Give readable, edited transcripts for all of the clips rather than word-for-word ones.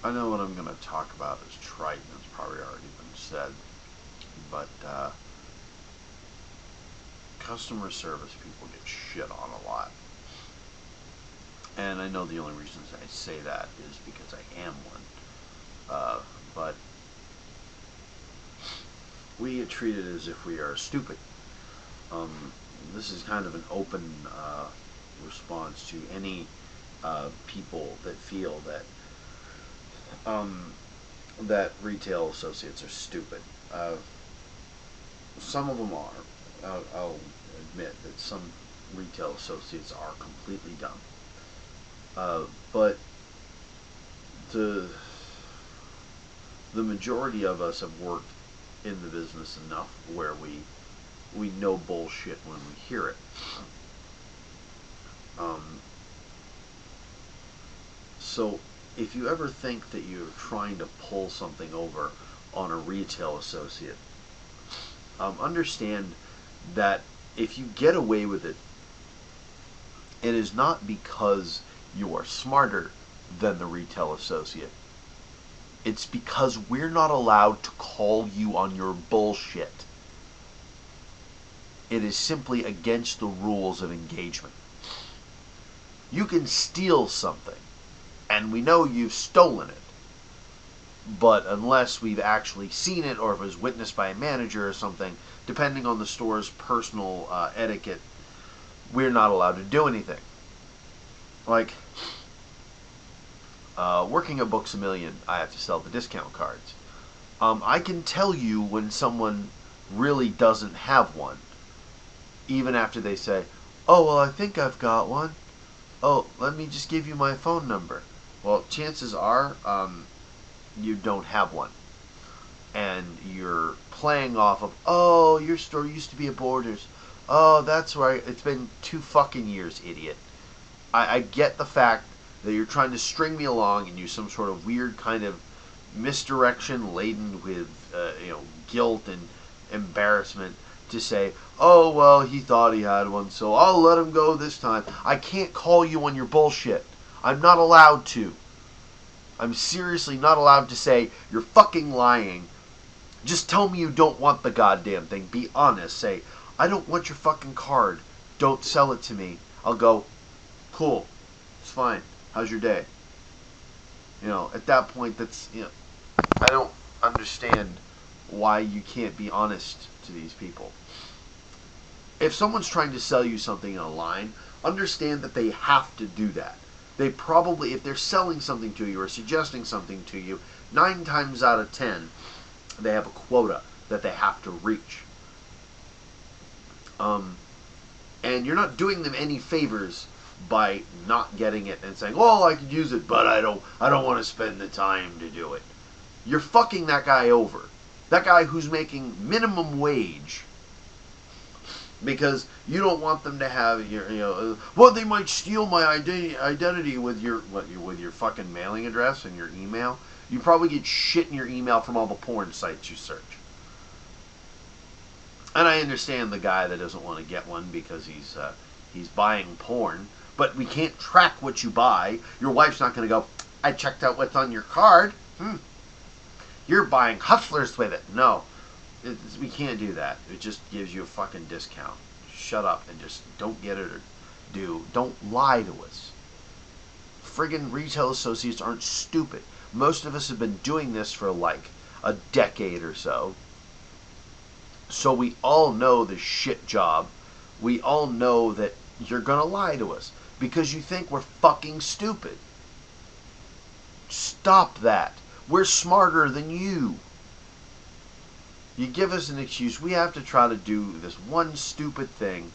I know what I'm going to talk about is trite, and it's probably already been said, but customer service people get shit on a lot. And I know the only reasons I say that is because I am one. But we get treated as if we are stupid. This is kind of an open response to any people that feel that retail associates are stupid. Some of them are. I'll admit that some retail associates are completely dumb. But the majority of us have worked in the business enough where we know bullshit when we hear it. So if you ever think that you're trying to pull something over on a retail associate, understand that if you get away with it, it is not because you are smarter than the retail associate. It's because we're not allowed to call you on your bullshit. It is simply against the rules of engagement. You can steal something, and we know you've stolen it. But unless we've actually seen it, or if it was witnessed by a manager or something, depending on the store's personal etiquette, we're not allowed to do anything. Like, working at Books A Million, I have to sell the discount cards. I can tell you when someone really doesn't have one, even after they say, "Oh, well, I think I've got one. Oh, let me just give you my phone number." Well, chances are you don't have one. And you're playing off of, "Oh, your store used to be at Borders. Oh, that's right. It's been 2 fucking years, idiot." I get the fact that you're trying to string me along and use some sort of weird kind of misdirection laden with guilt and embarrassment to say, "Oh, well, he thought he had one, so I'll let him go this time." I can't call you on your bullshit. I'm not allowed to. I'm seriously not allowed to say, "You're fucking lying. Just tell me you don't want the goddamn thing. Be honest. Say, I don't want your fucking card. Don't sell it to me." I'll go, "Cool. It's fine. How's your day?" At that point, I don't understand why you can't be honest to these people. If someone's trying to sell you something in a line, understand that they have to do that. They probably, if they're selling something to you or suggesting something to you, 9 times out of 10, they have a quota that they have to reach. And you're not doing them any favors by not getting it and saying, "Oh, I could use it, but I don't want to spend the time to do it." You're fucking that guy over. That guy who's making minimum wage, because you don't want them to have well, they might steal my identity with your fucking mailing address and your email. You probably get shit in your email from all the porn sites you search. And I understand the guy that doesn't want to get one because he's buying porn, but we can't track what you buy. Your wife's not going to go, "I checked out what's on your card. You're buying hustlers with it." No, we can't do that. It just gives you a fucking discount. Shut up and just don't get it, or don't lie to us. Friggin' retail associates aren't stupid. Most of us have been doing this for like a decade or so. So we all know the shit job. We all know that you're gonna lie to us because you think we're fucking stupid. Stop that. We're smarter than you. You give us an excuse. We have to try to do this one stupid thing.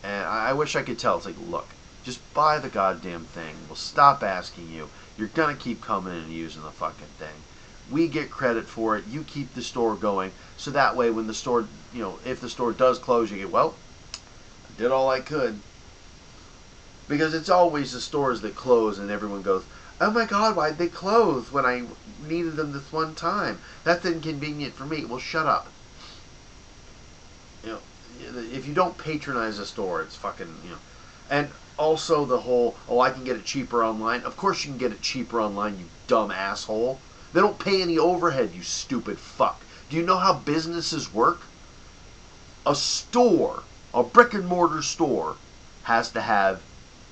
And I wish I could tell. It's like, look, just buy the goddamn thing. We'll stop asking you. You're going to keep coming and using the fucking thing. We get credit for it. You keep the store going. So that way when the store, if the store does close, you get, "Well, I did all I could." Because it's always the stores that close and everyone goes, "Oh my God, why'd they close when I needed them this one time? That's inconvenient for me." Well, shut up. If you don't patronize a store, it's fucking, And also the whole, oh, I can get it cheaper online. Of course you can get it cheaper online, you dumb asshole. They don't pay any overhead, you stupid fuck. Do you know how businesses work? A store, a brick and mortar store, has to have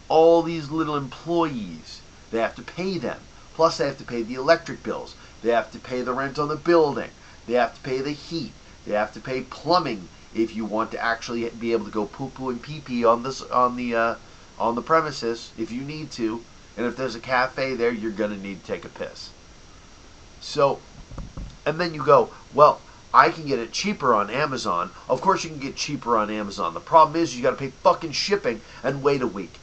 all these little employees. They have to pay them. Plus they have to pay the electric bills. They have to pay the rent on the building. They have to pay the heat. They have to pay plumbing if you want to actually be able to go poo-poo and pee-pee on the premises if you need to. And if there's a cafe there, you're going to need to take a piss. So, and then you go, well, I can get it cheaper on Amazon. Of course you can get cheaper on Amazon. The problem is you got to pay fucking shipping and wait a week.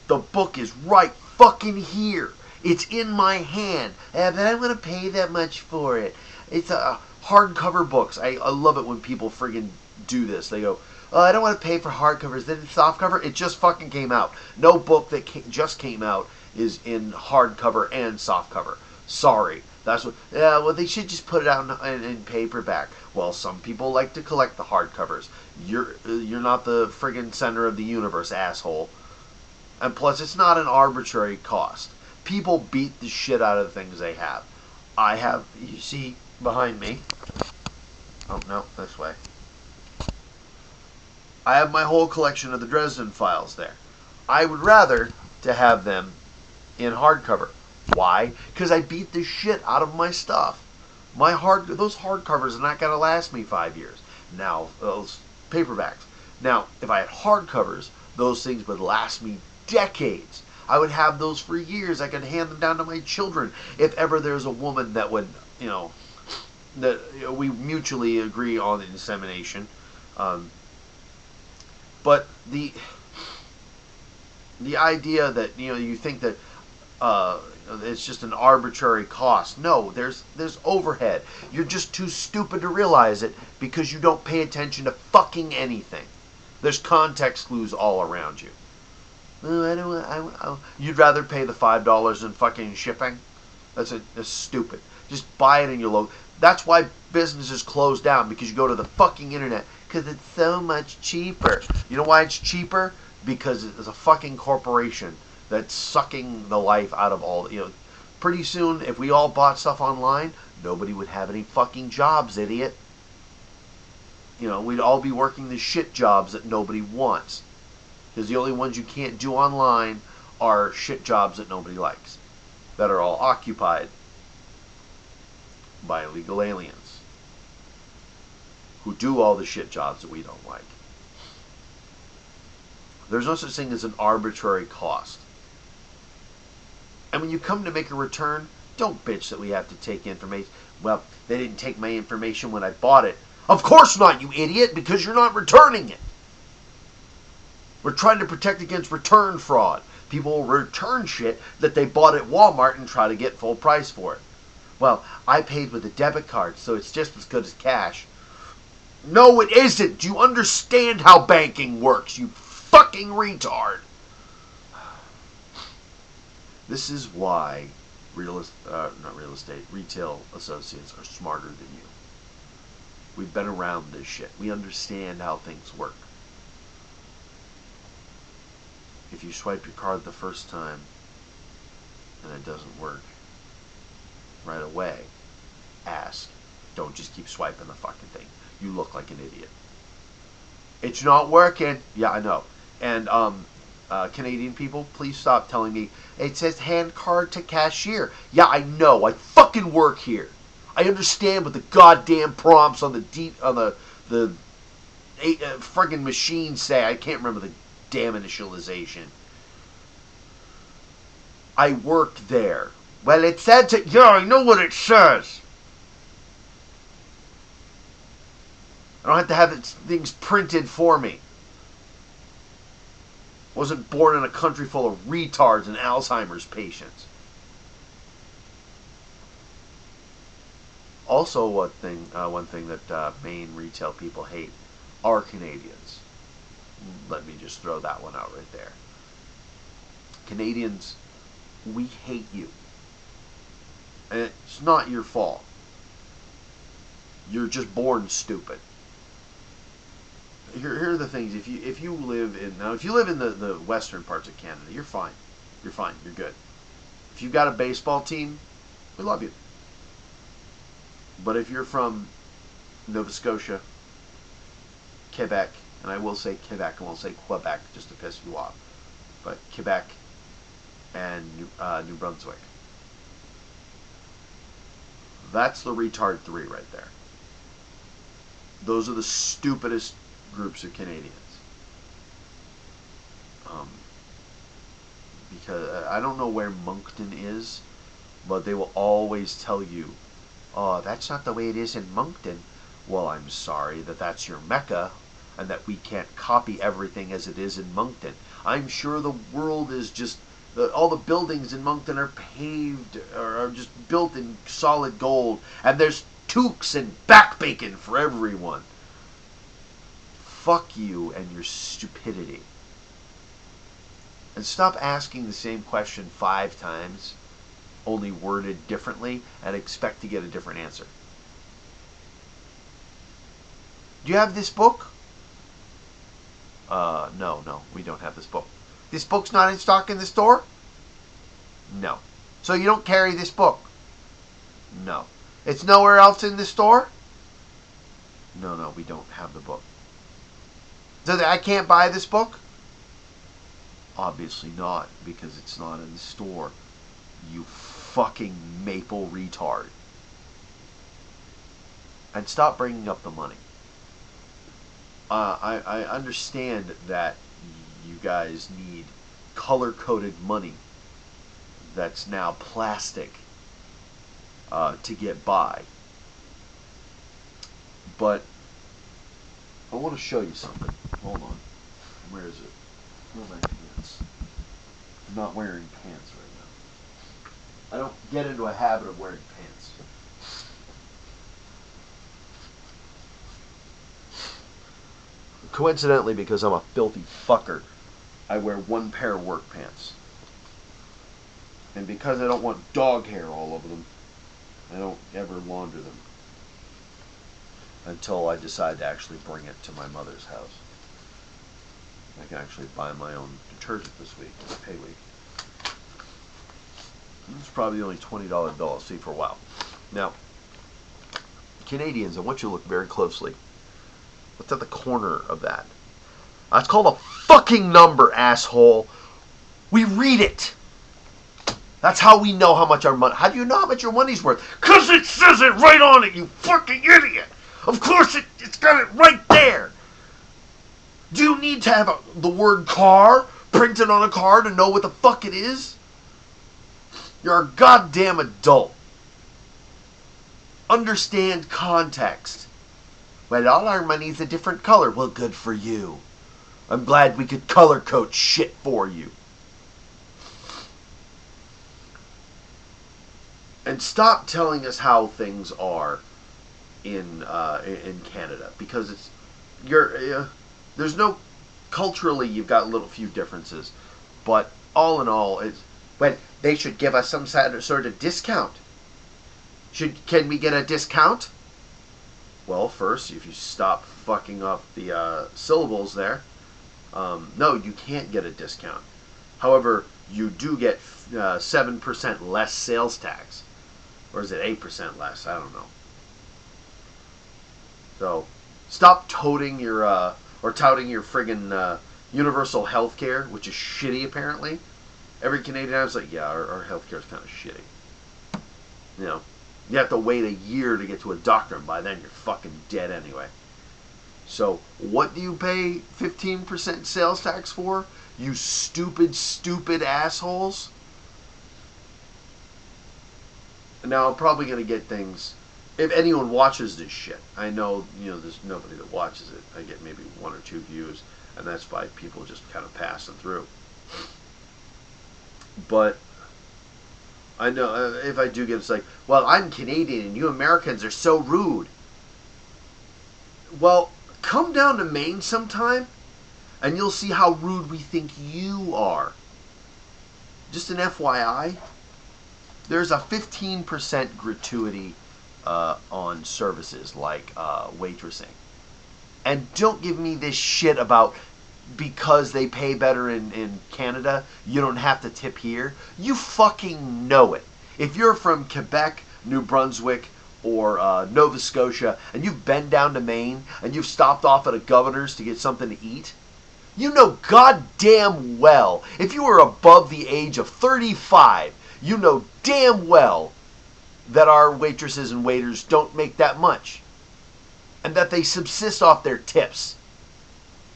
The book is right fucking here. It's in my hand. But I'm going to pay that much for it. It's a hardcover books. I love it when people friggin' do this. They go, oh, I don't want to pay for hardcovers. Then it's softcover. It just fucking came out. No book that just came out is in hardcover and softcover. Sorry. That's what. Yeah, well, they should just put it out in paperback. Well, some people like to collect the hardcovers. You're not the friggin' center of the universe, asshole. And plus, it's not an arbitrary cost. People beat the shit out of the things they have. I have, you see behind me. Oh no, this way. I have my whole collection of the Dresden Files there. I would rather to have them in hardcover. Why? Because I beat the shit out of my stuff. Those hardcovers are not going to last me 5 years. Now, those paperbacks. Now, if I had hardcovers, those things would last me decades. I would have those for years. I could hand them down to my children if ever there's a woman that would, that we mutually agree on the insemination. But the idea that, you think that it's just an arbitrary cost. No, there's overhead. You're just too stupid to realize it because you don't pay attention to fucking anything. There's context clues all around you. You'd rather pay the $5 in fucking shipping? That's stupid. Just buy it in your local. That's why businesses close down, because you go to the fucking internet because it's so much cheaper. You know why it's cheaper? Because it's a fucking corporation that's sucking the life out of all. Pretty soon, if we all bought stuff online, nobody would have any fucking jobs, idiot. We'd all be working the shit jobs that nobody wants. Because the only ones you can't do online are shit jobs that nobody likes, that are all occupied by illegal aliens who do all the shit jobs that we don't like. There's no such thing as an arbitrary cost. And when you come to make a return, don't bitch that we have to take information. Well, they didn't take my information when I bought it. Of course not, you idiot, because you're not returning it. We're trying to protect against return fraud. People will return shit that they bought at Walmart and try to get full price for it. Well, I paid with a debit card, so it's just as good as cash. No, it isn't. Do you understand how banking works, you fucking retard? This is why retail associates are smarter than you. We've been around this shit. We understand how things work. If you swipe your card the first time and it doesn't work right away, ask. Don't just keep swiping the fucking thing. You look like an idiot. It's not working. Yeah, I know. And Canadian people, please stop telling me it says hand card to cashier. Yeah, I know. I fucking work here. I understand what the goddamn prompts on the friggin' machines say. I can't remember the damn initialization. I work there. Well, it said to... Yeah, I know what it says. I don't have to have things printed for me. I wasn't born in a country full of retards and Alzheimer's patients. Also, one thing that Maine retail people hate are Canadians. Let me just throw that one out right there. Canadians, we hate you. And it's not your fault. You're just born stupid. here are the things. If you live in the western parts of Canada, you're fine. You're fine. You're good. If you've got a baseball team, we love you. But if you're from Nova Scotia, Quebec, and I will say Quebec, I won't say Quebec just to piss you off, but Quebec and New Brunswick, that's the retard three right there. Those are the stupidest groups of Canadians. Because I don't know where Moncton is, but they will always tell you, oh, that's not the way it is in Moncton. Well, I'm sorry that that's your mecca and that we can't copy everything as it is in Moncton. I'm sure the world is just, all the buildings in Moncton are paved or are just built in solid gold, and there's toques and back bacon for everyone. Fuck you and your stupidity. And stop asking the same question 5 times, only worded differently, and expect to get a different answer. Do you have this book? No, we don't have this book. This book's not in stock in the store? No. So you don't carry this book? No. It's nowhere else in the store? No, we don't have the book. So I can't buy this book? Obviously not, because it's not in the store. You fucking maple retard. And stop bringing up the money. I understand that you guys need color-coded money that's now plastic to get by. But I want to show you something. Hold on. Where is it? Where are my pants? I'm not wearing pants right now. I don't get into a habit of wearing pants. Coincidentally, because I'm a filthy fucker, I wear one pair of work pants. And because I don't want dog hair all over them, I don't ever launder them. Until I decide to actually bring it to my mother's house. I can actually buy my own detergent this week. It's pay week. It's probably the only $20 bill I'll see for a while. Now, Canadians, I want you to look very closely. What's at the corner of that? That's called a fucking number, asshole. We read it. That's how we know how much our money... How do you know how much your money's worth? Because it says it right on it, you fucking idiot. Of course it's got it right there. Do you need to have the word car printed on a car to know what the fuck it is? You're a goddamn adult. Understand context. Well, all our money's a different color. Well, good for you. I'm glad we could color code shit for you. And stop telling us how things are in Canada, because there's no, culturally you've got a little few differences, but all in all they should give us some sort of discount. Can we get a discount? Well, first, if you stop fucking up the syllables there, no, you can't get a discount. However, you do get 7% less sales tax. Or is it 8% less? I don't know. So, stop touting your friggin' universal health care, which is shitty apparently. Every Canadian is like, yeah, our health care is kind of shitty. You know, you have to wait a year to get to a doctor, and by then you're fucking dead anyway. So, what do you pay 15% sales tax for? You stupid, stupid assholes? Now, I'm probably going to get things... If anyone watches this shit, I know, there's nobody that watches it. I get maybe 1 or 2 views, and that's by people just kind of passing through. But I know if I do get, it's like, well, I'm Canadian and you Americans are so rude. Well, come down to Maine sometime, and you'll see how rude we think you are. Just an FYI, there's a 15% gratuity on services like waitressing. And don't give me this shit about because they pay better in Canada, you don't have to tip here. You fucking know it. If you're from Quebec, New Brunswick, or Nova Scotia, and you've been down to Maine, and you've stopped off at a Governor's to get something to eat, you know goddamn well, if you are above the age of 35, you know damn well that our waitresses and waiters don't make that much. And that they subsist off their tips.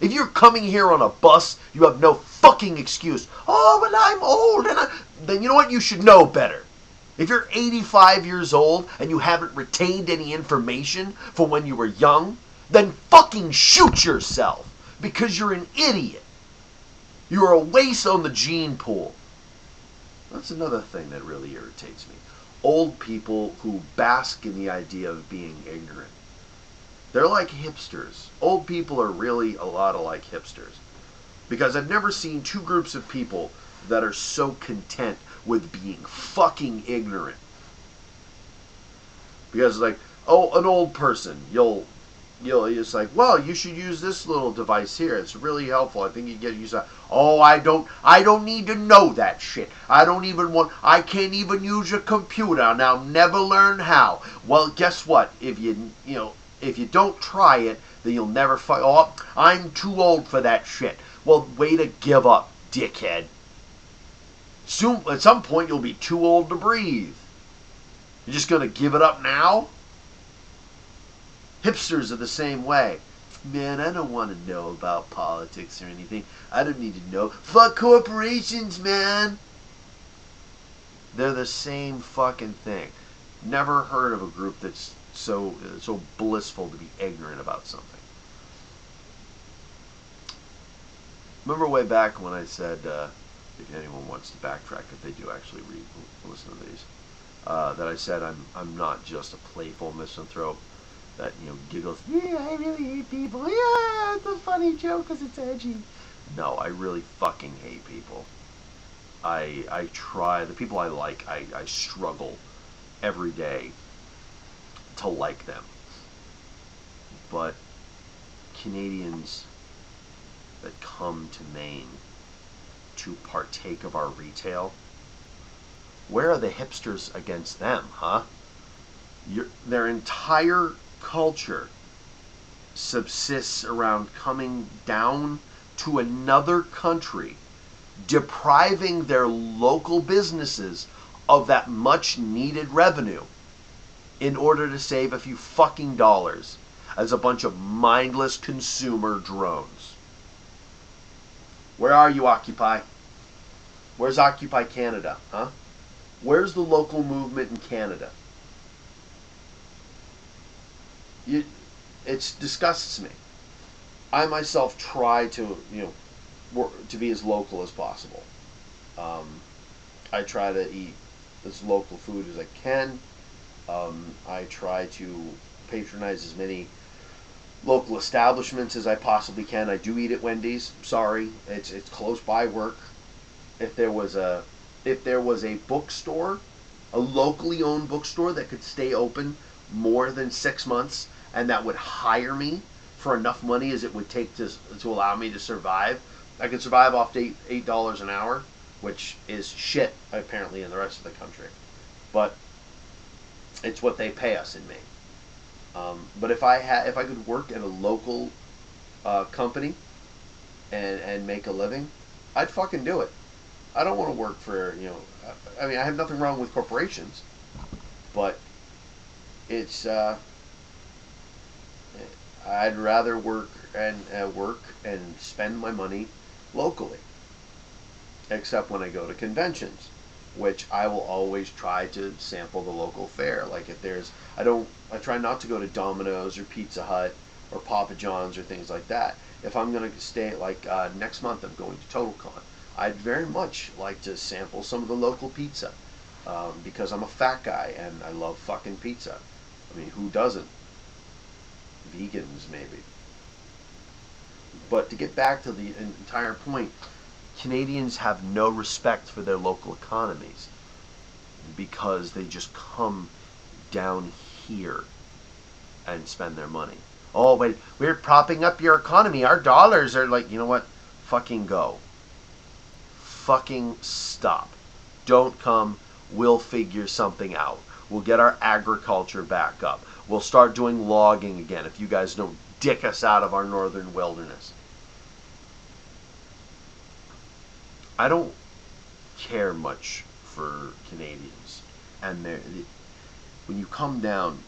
If you're coming here on a bus, you have no fucking excuse. Oh, but I'm old, then you know what? You should know better. If you're 85 years old and you haven't retained any information from when you were young, then fucking shoot yourself. Because you're an idiot. You're a waste on the gene pool. That's another thing that really irritates me. Old people who bask in the idea of being ignorant. They're like hipsters. Old people are really a lot like hipsters. Because I've never seen two groups of people that are so content with being fucking ignorant. Because like, oh, an old person, you'll it's like, well, you should use this little device here. It's really helpful. I think you get use that. Oh, I don't need to know that shit. I can't even use a computer and I'll never learn how. Well, guess what? If you don't try it, then you'll never find. Oh, I'm too old for that shit. Well, way to give up, dickhead. Soon, at some point, you'll be too old to breathe. You're just gonna give it up now? Hipsters are the same way. Man, I don't want to know about politics or anything. I don't need to know. Fuck corporations, man. They're the same fucking thing. Never heard of a group that's so blissful to be ignorant about something. Remember way back when I said, if anyone wants to backtrack, if they do actually listen to these, that I said I'm not just a playful misanthrope that giggles. Yeah, I really hate people. Yeah, it's a funny joke because it's edgy. No, I really fucking hate people. I try. The people I like, I struggle every day to like them. But Canadians that come to Maine to partake of our retail, where are the hipsters against them, huh? Their entire culture subsists around coming down to another country, depriving their local businesses of that much needed revenue in order to save a few fucking dollars as a bunch of mindless consumer drones. Where are you, Occupy? Where's Occupy Canada, huh? Where's the local movement in Canada? It disgusts me. I myself try to, work, to be as local as possible. I try to eat as local food as I can. I try to patronize as many local establishments as I possibly can. I do eat at Wendy's. Sorry, it's close by work. If there was a bookstore, a locally owned bookstore that could stay open more than 6 months and that would hire me for enough money as it would take to allow me to survive, I could survive off $8 an hour, which is shit apparently in the rest of the country, but it's what they pay us in Maine. But if I could work at a local company and make a living, I'd fucking do it. I don't want to work for I mean, I have nothing wrong with corporations, but it's I'd rather work and spend my money locally. Except when I go to conventions, which I will always try to sample the local fare. Like if there's, I try not to go to Domino's or Pizza Hut or Papa John's or things like that. If I'm going to stay, like next month I'm going to TotalCon, I'd very much like to sample some of the local pizza because I'm a fat guy and I love fucking pizza. I mean, who doesn't? Vegans, maybe. But to get back to the entire point, Canadians have no respect for their local economies because they just come down here and spend their money. Oh, but we're propping up your economy. Our dollars are like, you know what? Fucking go. Fucking stop. Don't come. We'll figure something out. We'll get our agriculture back up. We'll start doing logging again if you guys don't dick us out of our northern wilderness. I don't care much for Canadians. And when you come down,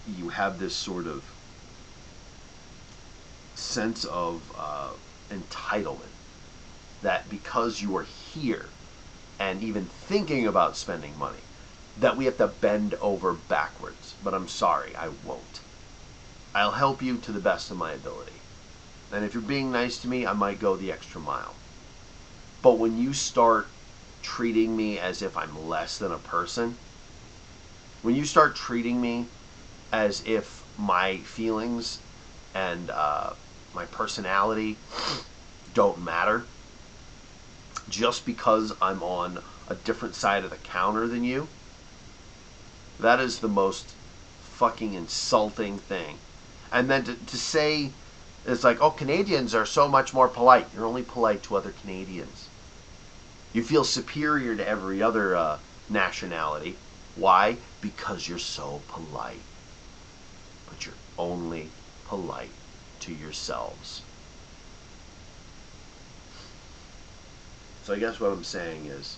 you have this sort of sense of entitlement that because you are here and even thinking about spending money, that we have to bend over backwards. But I'm sorry, I won't. I'll help you to the best of my ability. And if you're being nice to me, I might go the extra mile. But when you start treating me as if I'm less than a person, when you start treating me as if my feelings and my personality don't matter just because I'm on a different side of the counter than you, that is the most fucking insulting thing. And then to say, it's like, oh, Canadians are so much more polite. You're only polite to other Canadians. You feel superior to every other nationality. Why? Because you're so polite. But you're only polite to yourselves. So I guess what I'm saying is,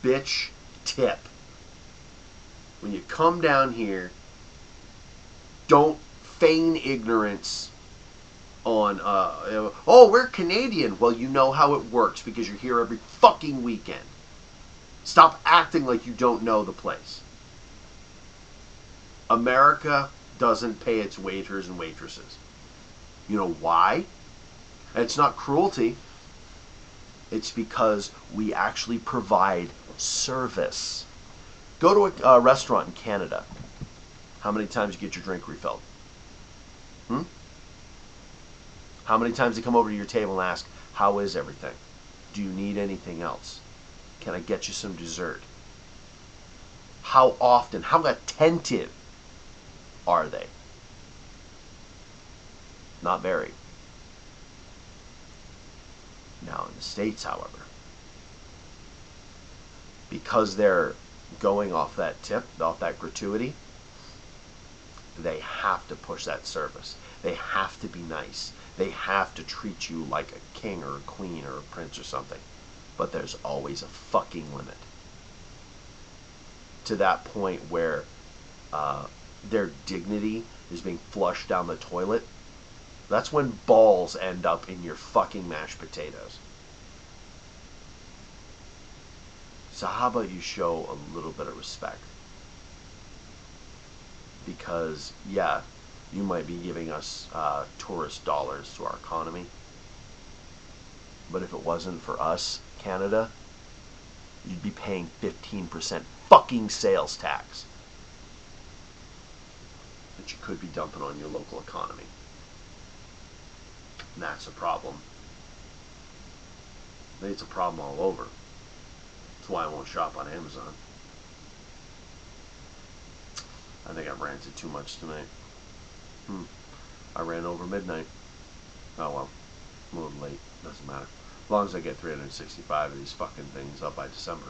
bitch tip. When you come down here, don't feign ignorance on, oh, we're Canadian. Well, you know how it works because you're here every fucking weekend. Stop acting like you don't know the place. America doesn't pay its waiters and waitresses. You know why? It's not cruelty. It's because we actually provide service. Go to a restaurant in Canada. How many times you get your drink refilled? How many times they come over to your table and ask, how is everything? Do you need anything else? Can I get you some dessert? How often, how attentive are they? Not very. Now in the States, however, because they're going off that tip, off that gratuity, they have to push that service. They have to be nice. They have to treat you like a king or a queen or a prince or something. But there's always a fucking limit. To that point where their dignity is being flushed down the toilet. That's when balls end up in your fucking mashed potatoes. So how about you show a little bit of respect? Because, yeah, you might be giving us tourist dollars to our economy. But if it wasn't for us, Canada, you'd be paying 15% fucking sales tax that you could be dumping on your local economy. And that's a problem. I think it's a problem all over. That's why I won't shop on Amazon. I think I've ranted too much tonight. I ran over midnight. Oh well, I'm a little late. Doesn't matter. As long as I get 365 of these fucking things up by December.